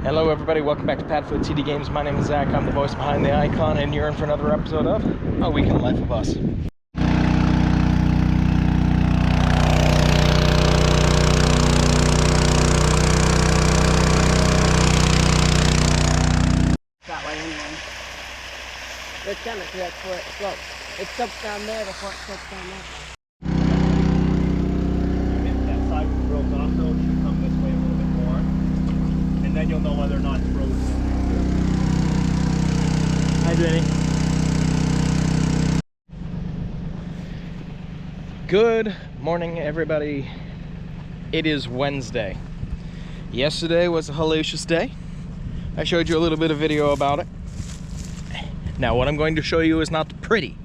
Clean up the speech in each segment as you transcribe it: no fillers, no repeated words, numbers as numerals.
Hello everybody, welcome back to PadFootTD Games. My name is Zach, I'm the voice behind the icon, and you're in for another episode of A Week in the Life of Us. That way anyway. It's gonna do that for it slopes. It slopes down there before it slopes down there. If that side was broke off though, it should come this way a little bit more. And then you'll know whether or not it's frozen. Hi Jenny. Good morning everybody. It is Wednesday. Yesterday was a hellacious day. I showed you a little bit of video about it. Now what I'm going to show you is not pretty,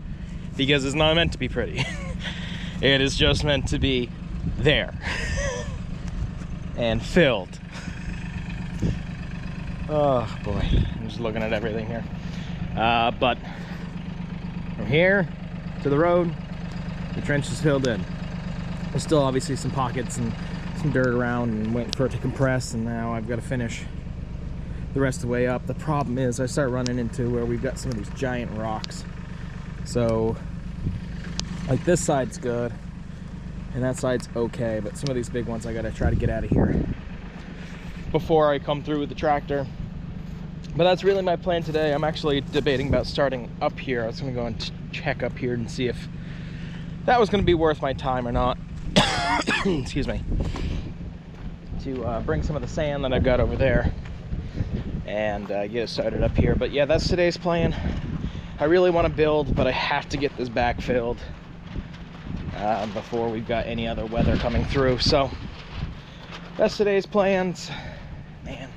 because it's not meant to be pretty. It is just meant to be there and filled. Oh boy, I'm just looking at everything here. But from here to the road, the trench is filled in. There's still obviously some pockets and some dirt around and waiting for it to compress, and now I've got to finish the rest of the way up. The problem is I start running into where we've got some of these giant rocks. So like this side's good and that side's okay, but some of these big ones I gotta try to get out of here before I come through with the tractor. But that's really my plan today. I'm actually debating about starting up here. I was gonna go and check up here and see if that was gonna be worth my time or not. Excuse me. To bring some of the sand that I've got over there and get it started up here. But yeah, that's today's plan. I really want to build, but I have to get this back filled before we've got any other weather coming through. So that's today's plans. Man,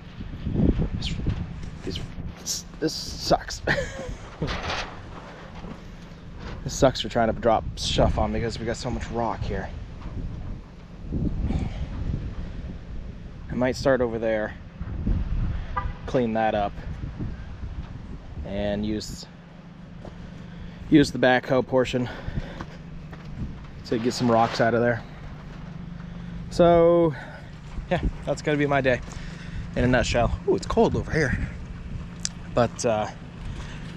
this sucks. This sucks for trying to drop stuff on because we got so much rock here. I might start over there, clean that up, and use the backhoe portion to get some rocks out of there. So yeah, that's gonna be my day in a nutshell. Ooh, it's cold over here, but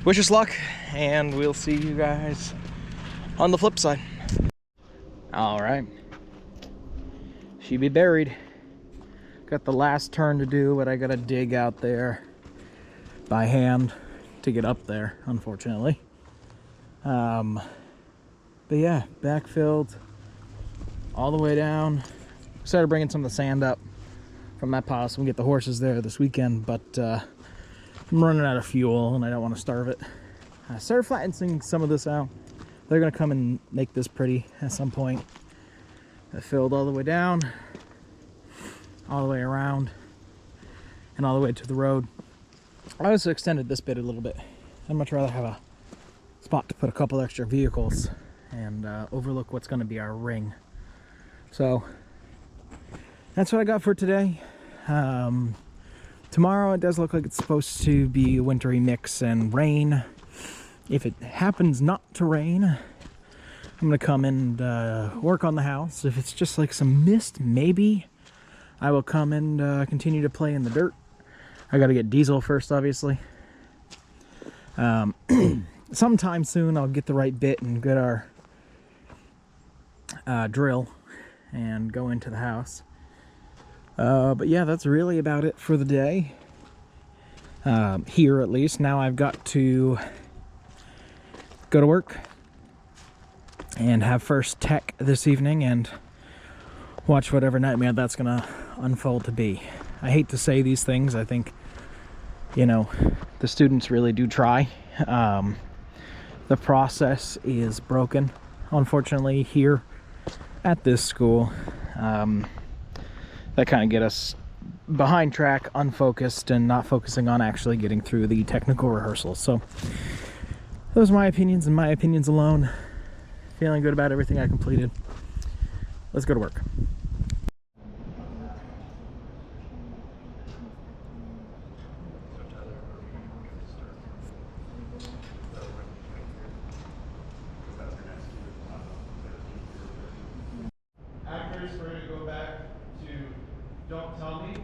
wish us luck, and we'll see you guys on the flip side. All right, she be buried. Got the last turn to do, but I gotta dig out there by hand to get up there, unfortunately. But yeah, backfilled all the way down. Started bringing some of the sand up from that pile so we can get the horses there this weekend, but I'm running out of fuel and I don't want to starve it. I started flattening some of this out. They're gonna come and make this pretty at some point. I filled all the way down, all the way around, and all the way to the road. I also extended this bit a little bit. I'd much rather have a spot to put a couple extra vehicles and overlook what's going to be our ring. So that's what I got for today. Tomorrow it does look like it's supposed to be a wintry mix and rain. If it happens not to rain, I'm going to come and work on the house. If it's just like some mist, maybe I will come and continue to play in the dirt. I got to get diesel first, obviously. Sometime soon I'll get the right bit and get our drill and go into the house. But yeah, that's really about it for the day. Here at least. Now I've got to go to work and have first tech this evening and watch whatever nightmare that's gonna unfold to be. I hate to say these things. I think, you know, the students really do try. The process is broken, unfortunately, here at this school. That kind of get us behind track, unfocused, and not focusing on actually getting through the technical rehearsals. So those are my opinions and my opinions alone. Feeling good about everything I completed. Let's go to work. Actors, we're going to go back to Don't Tell Me.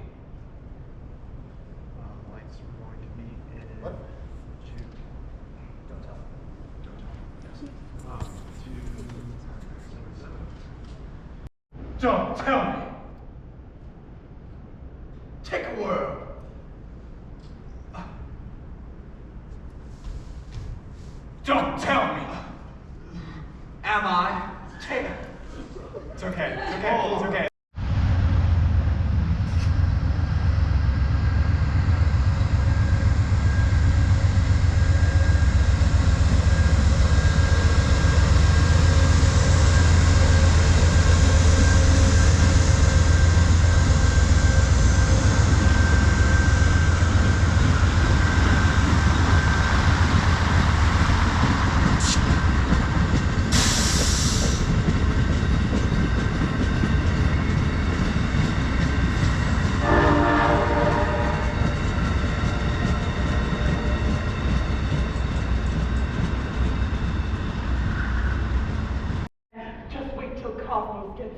Don't tell me. Take a whirl. Don't tell me. Am I? Take. It's okay. It's okay. It's okay.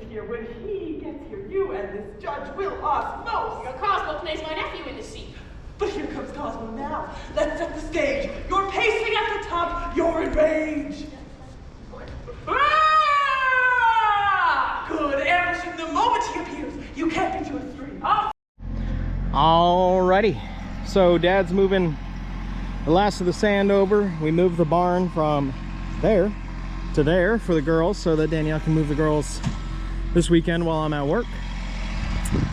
Here. When he gets here, you and this judge will osmose. Your Cosmo plays my nephew in the seat. But here comes Cosmo now. Let's set the stage. You're pacing at the top. You're in rage. Ah! Good. Ambushing the moment he appears. You can't get to a three. Oh. Alrighty. So Dad's moving the last of the sand over. We moved the barn from there to there for the girls so that Danielle can move the girls this weekend while I'm at work.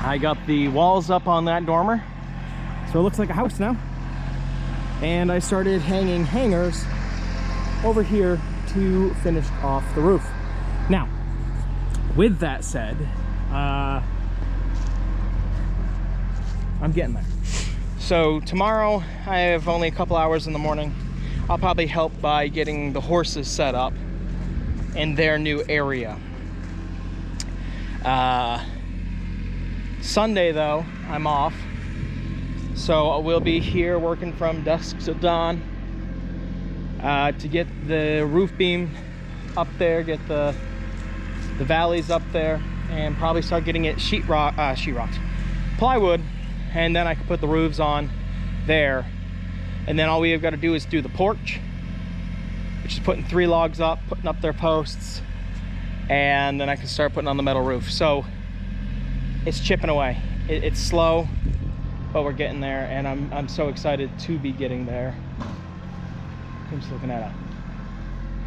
I got the walls up on that dormer, so it looks like a house now. And I started hanging hangers over here to finish off the roof. Now, with that said, I'm getting there. So tomorrow, I have only a couple hours in the morning. I'll probably help by getting the horses set up in their new area. Sunday though, I'm off, so we'll be here working from dusk till dawn to get the roof beam up there, get the valleys up there, and probably start getting it plywood, and then I can put the roofs on there. And then all we have got to do is do the porch, which is putting 3 logs up, putting up their posts, and then I can start putting on the metal roof. So it's chipping away. It's slow, but we're getting there, and I'm so excited to be getting there. I'm just looking at a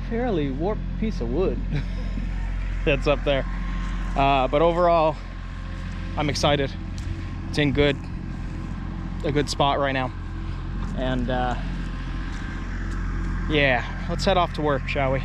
fairly warped piece of wood that's up there. But overall, I'm excited. It's in a good spot right now. And yeah, let's head off to work, shall we?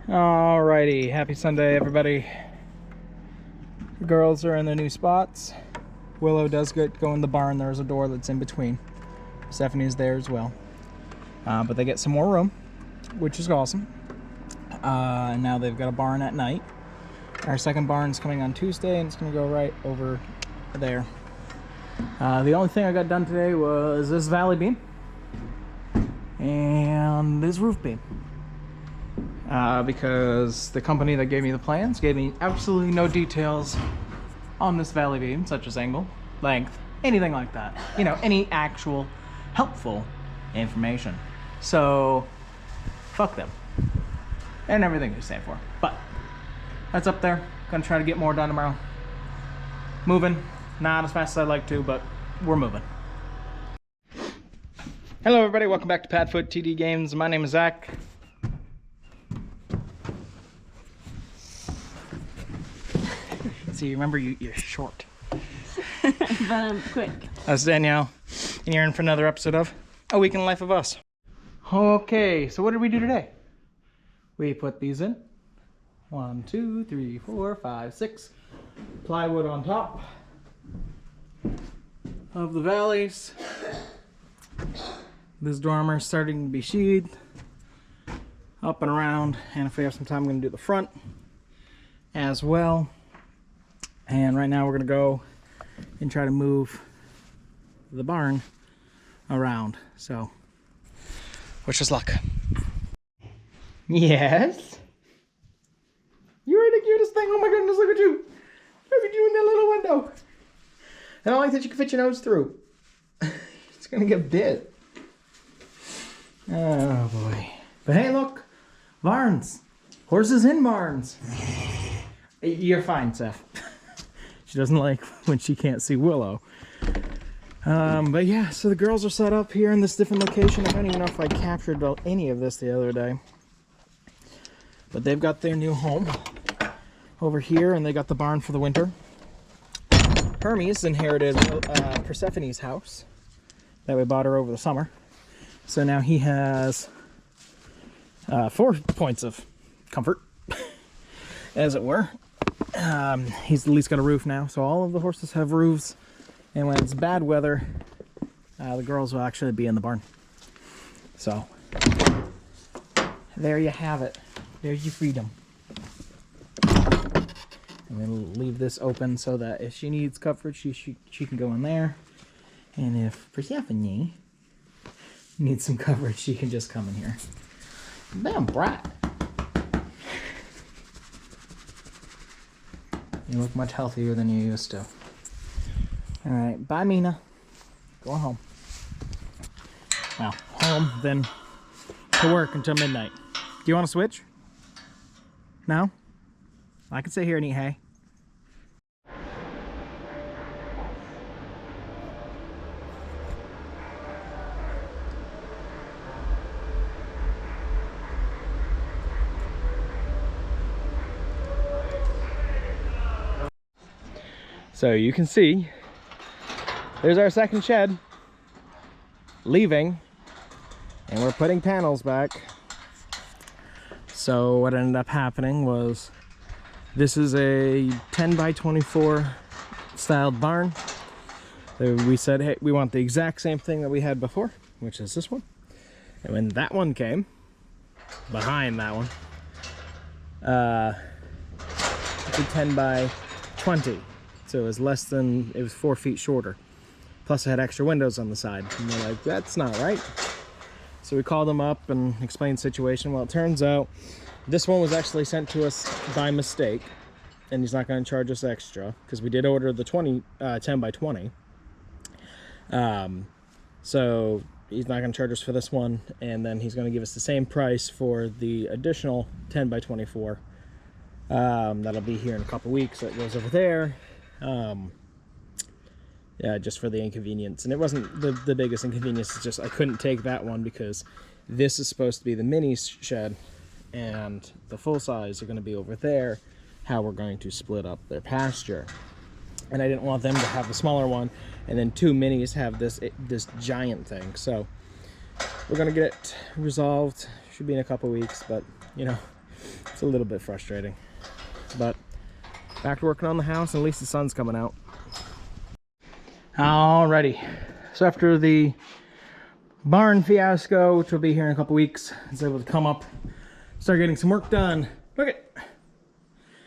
Alrighty, happy Sunday, everybody. The girls are in their new spots. Willow does go in the barn. There's a door that's in between. Stephanie's there as well. But they get some more room, which is awesome. And now they've got a barn at night. Our second barn's coming on Tuesday, and it's going to go right over there. The only thing I got done today was this valley beam and this roof beam. Because the company that gave me the plans gave me absolutely no details on this valley beam, such as angle, length, anything like that. You know, any actual helpful information. So, fuck them. And everything they stand for. But, that's up there. Gonna try to get more done tomorrow. Moving. Not as fast as I'd like to, but we're moving. Hello everybody, welcome back to PadFootTD Games. My name is Zach. See, remember you're short. But I'm quick. That's Danielle, and you're in for another episode of A Week in the Life of Us. Okay, so what did we do today? We put these in. 1, 2, 3, 4, 5, 6. Plywood on top of the valleys. This dormer is starting to be sheathed up and around, and if we have some time, I'm going to do the front as well. And right now we're going to go and try to move the barn around. So Wish us luck. Yes? You're the cutest thing. Oh my goodness, look at you. Look at you in that little window. I don't like that you can fit your nose through. It's gonna get bit. Oh boy. But hey, look. Barns. Horses in barns. You're fine, Seth. She doesn't like when she can't see Willow. But yeah, so the girls are set up here in this different location. I don't even know if I captured any of this the other day. But they've got their new home over here, and they got the barn for the winter. Hermes inherited Persephone's house that we bought her over the summer. So now he has 4 points of comfort, as it were. He's at least got a roof now, so all of the horses have roofs. And when it's bad weather, the girls will actually be in the barn. So, there you have it. There's your freedom. And then leave this open so that if she needs coverage, she can go in there. And if Persephone needs some coverage, she can just come in here. Damn brat. You look much healthier than you used to. Alright, bye Mina. Going home. Well, home, then to work until midnight. Do you want to switch? No? I can sit here and eat hay. So you can see, there's our second shed leaving, and we're putting panels back. So what ended up happening was, this is a 10 by 24 styled barn. We said, hey, we want the exact same thing that we had before, which is this one. And when that one came, behind that one, it's a 10 by 20. So it was less than, it was 4 feet shorter. Plus it had extra windows on the side. And we're like, that's not right. So we called them up and explained the situation. Well, it turns out this one was actually sent to us by mistake. And he's not going to charge us extra, because we did order the 10 by 20. So he's not going to charge us for this one. And then he's going to give us the same price for the additional 10 by 24. That'll be here in a couple weeks. So it goes over there. Yeah, just for the inconvenience. And it wasn't the biggest inconvenience, it's just I couldn't take that one because this is supposed to be the mini shed and the full size are going to be over there, how we're going to split up their pasture. And I didn't want them to have the smaller one and then 2 minis have this giant thing. So we're going to get it resolved. Should be in a couple weeks, but you know, it's a little bit frustrating. But back to working on the house, and at least the sun's coming out. Alrighty, so after the barn fiasco, which will be here in a couple weeks, I was able to come up, start getting some work done. Look at,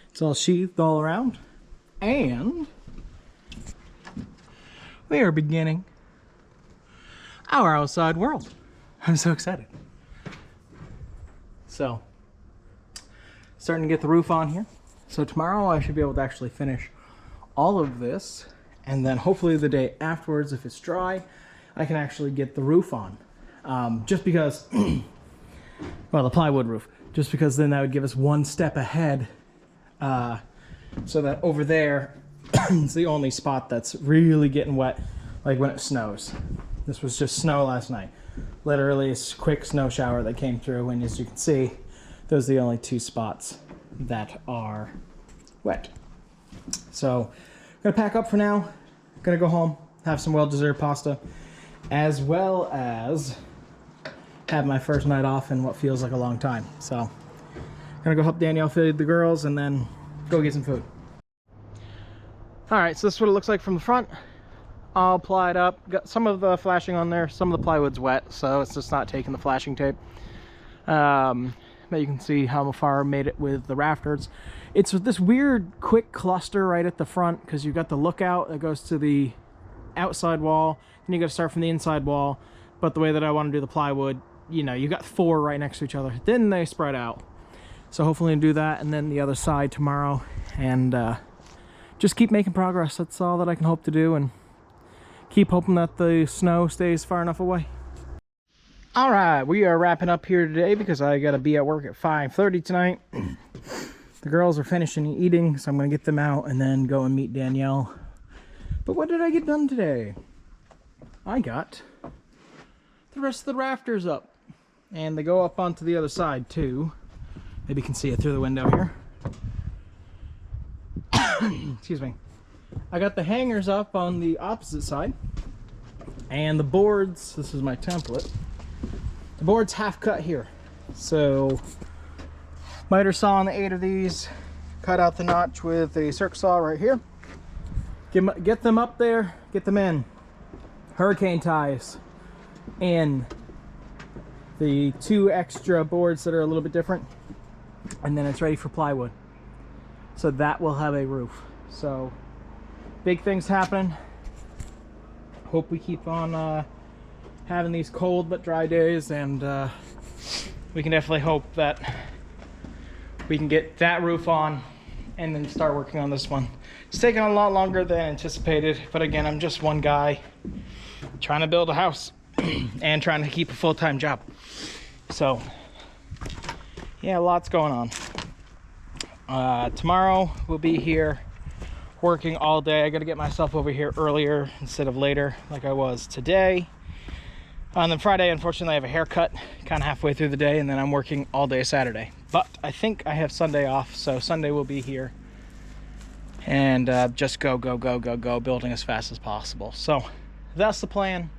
it's all sheathed all around, and we are beginning our outside world. I'm so excited. So, starting to get the roof on here. So tomorrow I should be able to actually finish all of this, and then hopefully the day afterwards, if it's dry, I can actually get the roof on. Just because, well, the plywood roof, just because then that would give us one step ahead, so that over there, it's the only spot that's really getting wet, like when it snows. This was just snow last night. Literally a quick snow shower that came through, and as you can see, those are the only 2 spots that are wet. So I'm gonna pack up for now, gonna go home, have some well-deserved pasta, as well as have my first night off in what feels like a long time. So I'm gonna go help Danielle feed the girls and then go get some food. All right, so this is what it looks like from the front. All plied up, got some of the flashing on there, some of the plywood's wet, so it's just not taking the flashing tape. But you can see how far I made it with the rafters. It's this weird quick cluster right at the front, because you've got the lookout that goes to the outside wall, and you got to start from the inside wall. But the way that I want to do the plywood, you know, you got 4 right next to each other. Then they spread out. So hopefully do that, and then the other side tomorrow, and just keep making progress. That's all that I can hope to do, and keep hoping that the snow stays far enough away. All right, we are wrapping up here today because I gotta be at work at 5:30 tonight. The girls are finishing eating, so I'm gonna get them out and then go and meet Danielle. But what did I get done today? I got the rest of the rafters up, and they go up onto the other side too. Maybe you can see it through the window here. Excuse me. I got the hangers up on the opposite side, and the boards, this is my template, the board's half cut here. So miter saw on the 8 of these, cut out the notch with a circ saw right here. Get them up there, get them in. Hurricane ties in the 2 extra boards that are a little bit different, and then it's ready for plywood. So that will have a roof. So big things happening. Hope we keep on having these cold but dry days, and we can definitely hope that we can get that roof on and then start working on this one. It's taking a lot longer than anticipated, but again, I'm just one guy trying to build a house and trying to keep a full-time job. So yeah, lots going on. Tomorrow we'll be here working all day. I gotta get myself over here earlier instead of later like I was today. On then Friday, unfortunately, I have a haircut kind of halfway through the day, and then I'm working all day Saturday. But I think I have Sunday off, so Sunday we'll be here and just go building as fast as possible. So that's the plan.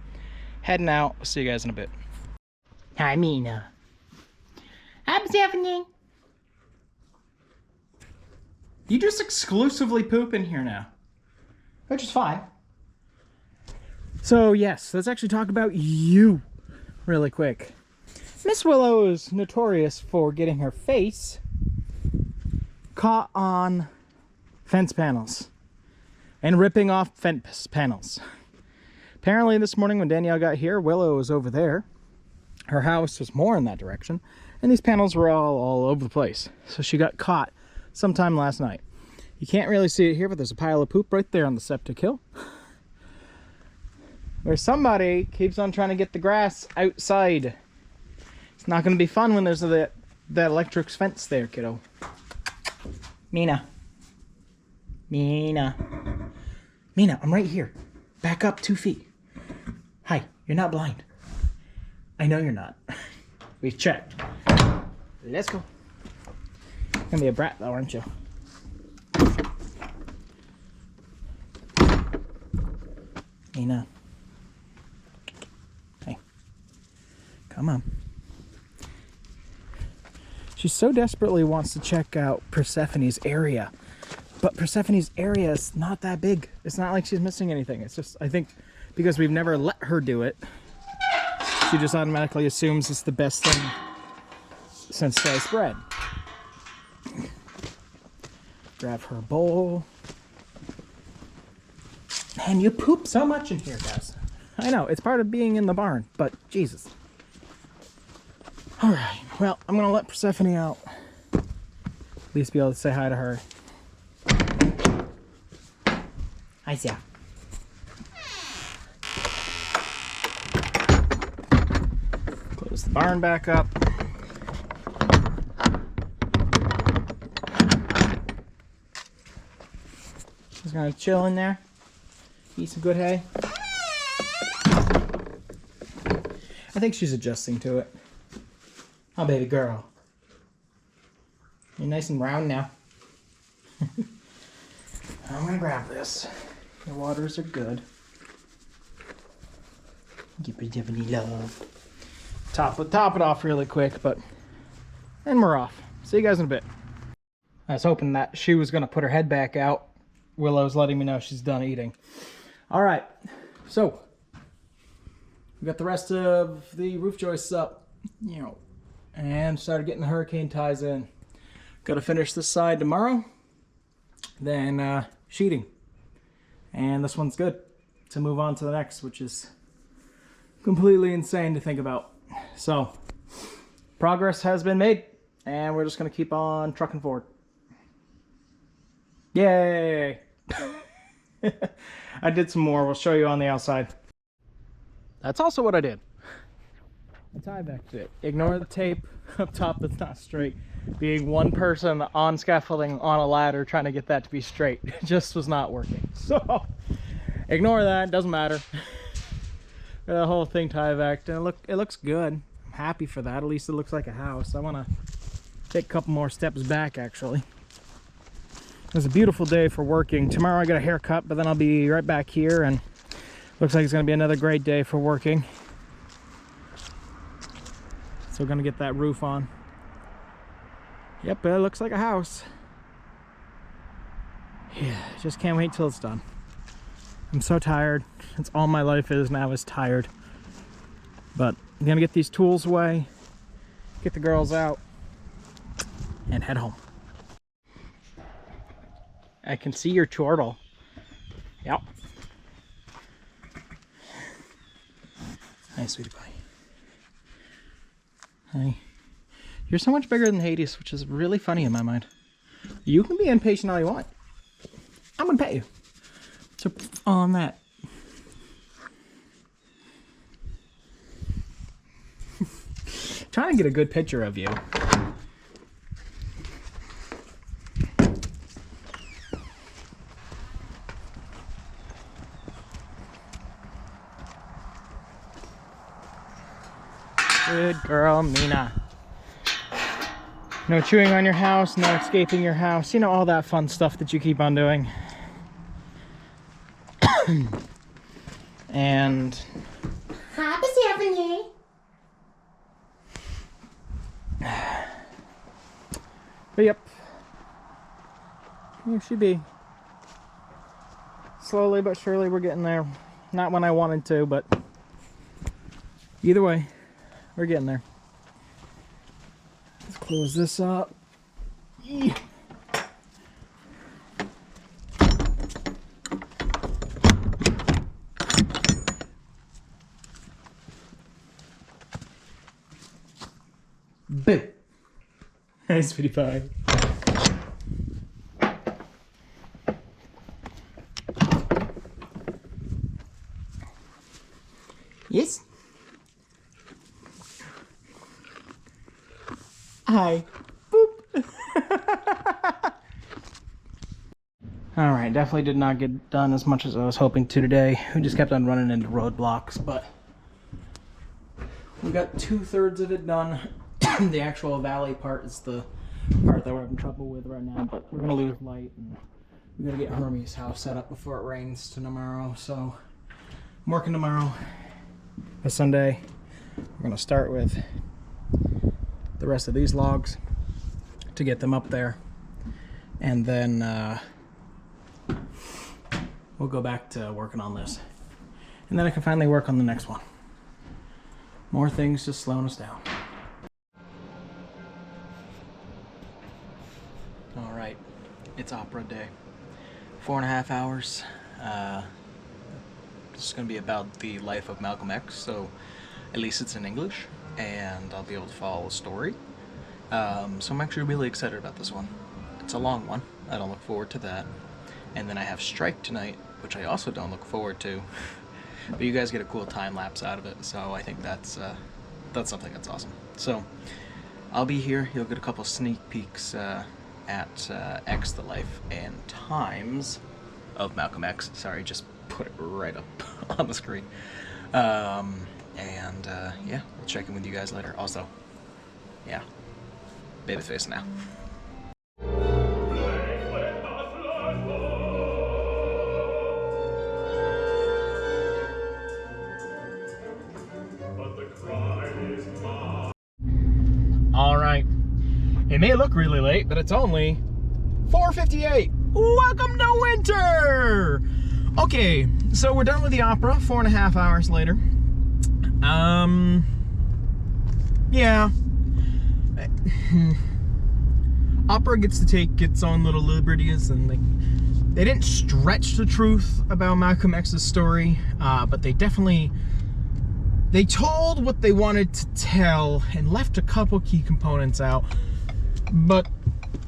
Heading out. See you guys in a bit. Hi, Mina. I'm Stephanie. You just exclusively poop in here now, which is fine. So yes, let's actually talk about you really quick. Miss Willow is notorious for getting her face caught on fence panels and ripping off fence panels. Apparently this morning when Danielle got here, Willow was over there. Her house was more in that direction, and these panels were all over the place. So she got caught sometime last night. You can't really see it here, but there's a pile of poop right there on the septic hill, where somebody keeps on trying to get the grass outside. It's not going to be fun when there's that electric fence there, kiddo. Mina. Mina. Mina, I'm right here. Back up 2 feet. Hi, you're not blind. I know you're not. We've checked. Let's go. You're gonna be a brat though, aren't you? Mina. Hey. Come on. She so desperately wants to check out Persephone's area. But Persephone's area is not that big. It's not like she's missing anything. It's just, I think, because we've never let her do it, she just automatically assumes it's the best thing since sliced bread. Grab her bowl. Man, you poop so much in here, guys. I know, it's part of being in the barn, but Jesus. Alright, well, I'm gonna let Persephone out. At least be able to say hi to her. Hi, Sia. Close the barn back up. Just gonna chill in there. Eat some good hay. I think she's adjusting to it. Oh, baby girl. You're nice and round now. I'm gonna grab this. The waters are good. Give me Tiffany love. Top it off really quick, but and we're off. See you guys in a bit. I was hoping that she was gonna put her head back out. Willow's letting me know she's done eating. All right, so we got the rest of the roof joists up, and started getting the hurricane ties in. Got to finish this side tomorrow, then sheeting, and this one's good to move on to the next, which is completely insane to think about. So progress has been made, and we're just gonna keep on trucking forward. Yay! I did some more. We'll show you on the outside. That's also what I did. I tie-backed it. Ignore the tape up top that's not straight. Being one person on scaffolding on a ladder trying to get that to be straight. It just was not working. So, ignore that. Doesn't matter. The whole thing tie-backed, and it looks good. I'm happy for that. At least it looks like a house. I want to take a couple more steps back, actually. It was a beautiful day for working. Tomorrow I got a haircut, but then I'll be right back here, and looks like it's going to be another great day for working. So we're going to get that roof on. Yep, it looks like a house. Yeah, just can't wait till it's done. I'm so tired. That's all my life is now, is tired. But I'm going to get these tools away, get the girls out, and head home. I can see your turtle. Yep. Hi, sweetie pie. Hi. You're so much bigger than Hades, which is really funny in my mind. You can be impatient all you want. I'm gonna pet you. So on that. Trying to get a good picture of you. Good girl, Mina. No chewing on your house, no escaping your house. You know, all that fun stuff that you keep on doing. And... Hi, Persephone. But yep. Here she be. Slowly but surely we're getting there. Not when I wanted to, but... either way. We're getting there. Let's close this up. Yeah. Boo! Hey, sweetie pie. Yes? Hi. Boop. Alright, definitely did not get done as much as I was hoping to today. We just kept on running into roadblocks, but we got 2/3 of it done. The actual valley part is the part that we're having trouble with right now, but we're gonna lose light, and we gotta get Hermes' house set up before it rains tomorrow. So I'm working tomorrow. This Sunday, we're gonna start with the rest of these logs to get them up there, and then we'll go back to working on this, and then I can finally work on the next one. More things just slowing us down. All right, it's opera day. 4.5 hours. This is going to be about the life of Malcolm X, so at least it's in English, and I'll be able to follow the story. So I'm actually really excited about this one. It's a long one. I don't look forward to that. And then I have Strike tonight, which I also don't look forward to. But you guys get a cool time lapse out of it, so I think that's something that's awesome. So I'll be here. You'll get a couple sneak peeks at X, the life and times of Malcolm X. Sorry, just put it right up on the screen. Yeah, we'll check in with you guys later. Also, yeah, babyface now. All right, it may look really late, but it's only 4:58. Welcome to winter. Okay, so we're done with the opera. 4.5 hours later. Yeah. Opera gets to take its own little liberties, and they didn't stretch the truth about Malcolm X's story, but they definitely They told what they wanted to tell and left a couple key components out, but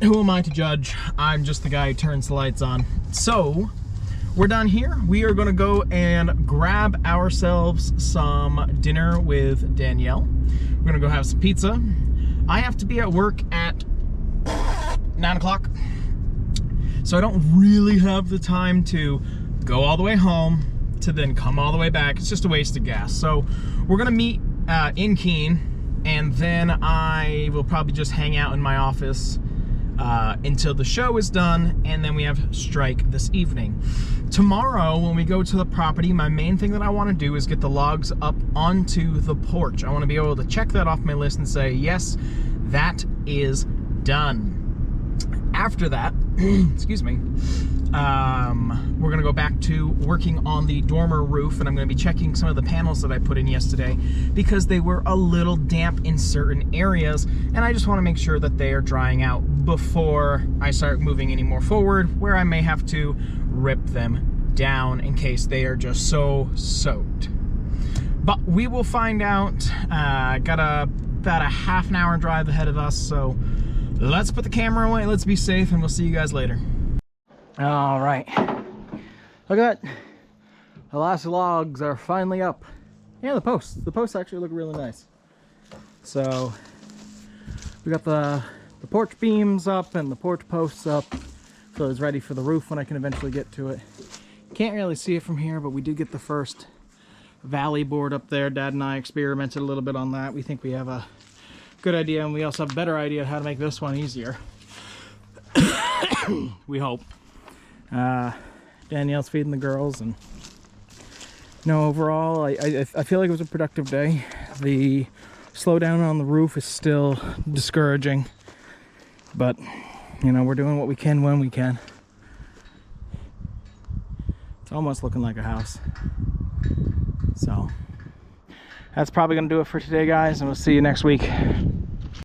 who am I to judge? I'm just the guy who turns the lights on. So we're done here. We are gonna go and grab ourselves some dinner with Danielle. We're gonna go have some pizza. I have to be at work at 9 o'clock, so I don't really have the time to go all the way home to then come all the way back. It's just a waste of gas. So we're gonna meet in Keene, and then I will probably just hang out in my office until the show is done, and then we have strike this evening. Tomorrow, when we go to the property, my main thing that I want to do is get the logs up onto the porch. I want to be able to check that off my list and say, yes, that is done. After that, excuse me, we're gonna go back to working on the dormer roof, and I'm gonna be checking some of the panels that I put in yesterday because they were a little damp in certain areas, and I just wanna make sure that they are drying out before I start moving any more forward, where I may have to rip them down in case they are just so soaked. But we will find out. Got about a half an hour drive ahead of us, so let's put the camera away, let's be safe, and we'll see you guys later. All right, look at that. The last logs are finally up. Yeah, the posts actually look really nice. So we got the porch beams up and the porch posts up, so it's ready for the roof when I can eventually get to it. Can't really see it from here, but we did get the first valley board up there. Dad and I experimented a little bit on that. We think we have a good idea, and we also have a better idea of how to make this one easier. We hope. Danielle's feeding the girls, and overall I feel like it was a productive day. The slowdown on the roof is still discouraging, but we're doing what we can when we can. It's almost looking like a house. So that's probably gonna do it for today, guys, and we'll see you next week.